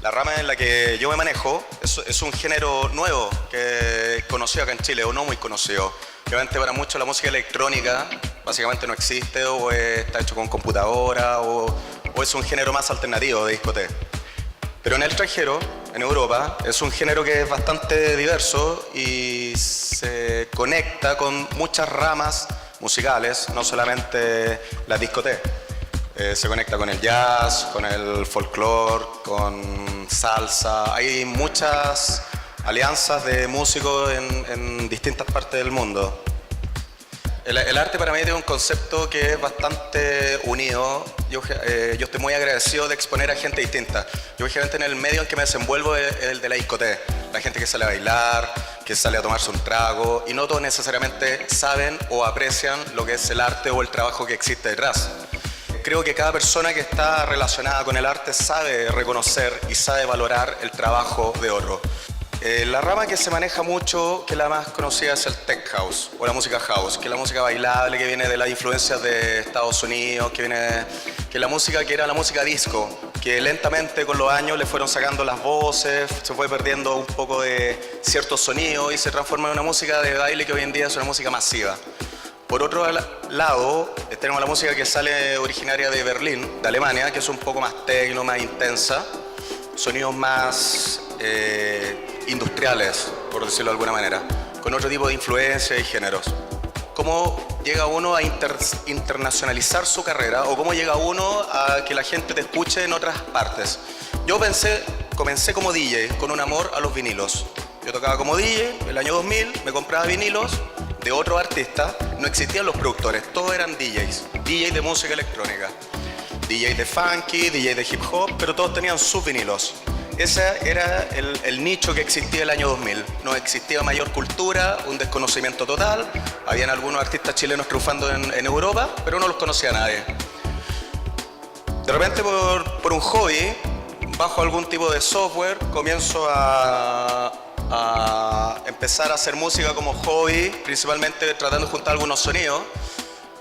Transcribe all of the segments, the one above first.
La rama en la que yo me manejo es un género nuevo que es conocido acá en Chile, o no muy conocido. Obviamente para muchos la música electrónica básicamente no existe, o está hecho con computadora, o es un género más alternativo de discoteca. Pero en el extranjero, en Europa, es un género que es bastante diverso y se conecta con muchas ramas musicales, no solamente las discotecas. Se conecta con el jazz, con el folclore, con salsa. Hay muchas alianzas de músicos en distintas partes del mundo. El arte para mí tiene un concepto que es bastante unido. Yo estoy muy agradecido de exponer a gente distinta. Yo generalmente en el medio en que me desenvuelvo es el de la discoteca. La gente que sale a bailar, que sale a tomarse un trago, y no todos necesariamente saben o aprecian lo que es el arte o el trabajo que existe detrás. Creo que cada persona que está relacionada con el arte sabe reconocer y sabe valorar el trabajo de otro. La rama que se maneja mucho, que la más conocida, es el tech house o la música house, que es la música bailable que viene de las influencias de Estados Unidos, que es la música que era la música disco, que lentamente con los años le fueron sacando las voces, se fue perdiendo un poco de ciertos sonidos y se transforma en una música de baile que hoy en día es una música masiva. Por otro lado, tenemos la música que sale originaria de Berlín, de Alemania, que es un poco más techno, más intensa, sonidos más industriales, por decirlo de alguna manera, con otro tipo de influencias y géneros. ¿Cómo llega uno a internacionalizar su carrera, o cómo llega uno a que la gente te escuche en otras partes? Yo comencé como DJ, con un amor a los vinilos. Yo tocaba como DJ, en el año 2000 me compraba vinilos de otro artista. No existían los productores, todos eran DJs de música electrónica, DJs de funky, DJs de hip hop, pero todos tenían sus vinilos. Ese era el nicho que existía el año 2000. No existía mayor cultura, un desconocimiento total. Habían algunos artistas chilenos triunfando en Europa, pero no los conocía nadie. De repente, por un hobby, bajo algún tipo de software, comienzo a empezar a hacer música como hobby, principalmente tratando de juntar algunos sonidos.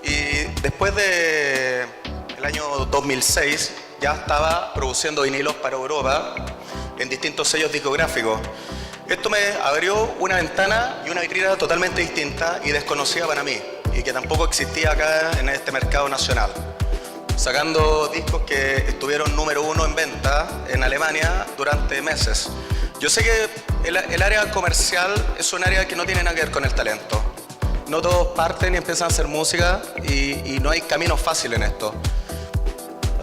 Y después del año 2006 ya estaba produciendo vinilos para Europa en distintos sellos discográficos. Esto me abrió una ventana y una vitrina totalmente distinta y desconocida para mí, y que tampoco existía acá en este mercado nacional. Sacando discos que estuvieron número 1 en venta en Alemania durante meses. Yo sé que el área comercial es un área que no tiene nada que ver con el talento. No todos parten y empiezan a hacer música y no hay camino fácil en esto.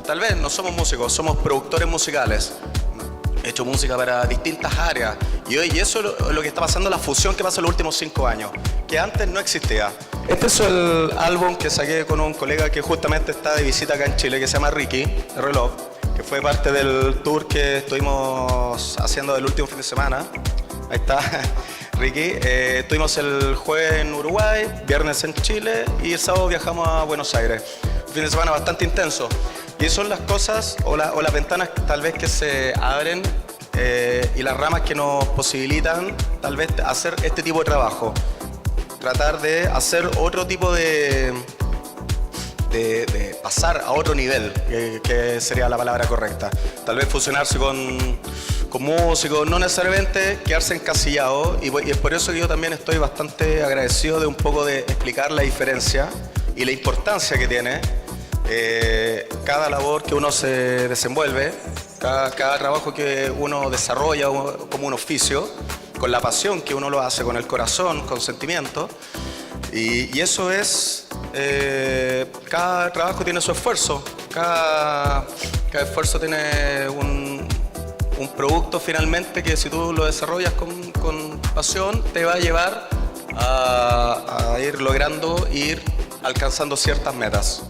Tal vez no somos músicos, somos productores musicales. He hecho música para distintas áreas y eso es lo que está pasando, la fusión que pasa en los últimos 5 años, que antes no existía. Este es el álbum que saqué con un colega que justamente está de visita acá en Chile, que se llama Ricky Reloj, que fue parte del tour que estuvimos haciendo del último fin de semana. Ahí está Ricky. Estuvimos el jueves en Uruguay, viernes en Chile y el sábado viajamos a Buenos Aires. Un fin de semana bastante intenso. Y son las cosas o las ventanas tal vez que se abren y las ramas que nos posibilitan tal vez hacer este tipo de trabajo. Tratar de hacer otro tipo de pasar a otro nivel, que sería la palabra correcta. Tal vez fusionarse con músicos, no necesariamente quedarse encasillado, y es por eso que yo también estoy bastante agradecido de un poco de explicar la diferencia y la importancia que tiene cada labor que uno se desenvuelve, cada trabajo que uno desarrolla como un oficio, con la pasión que uno lo hace, con el corazón, con sentimiento. Y eso es, cada trabajo tiene su esfuerzo, cada esfuerzo tiene un producto finalmente que si tú lo desarrollas con pasión te va a llevar a ir logrando, ir alcanzando ciertas metas.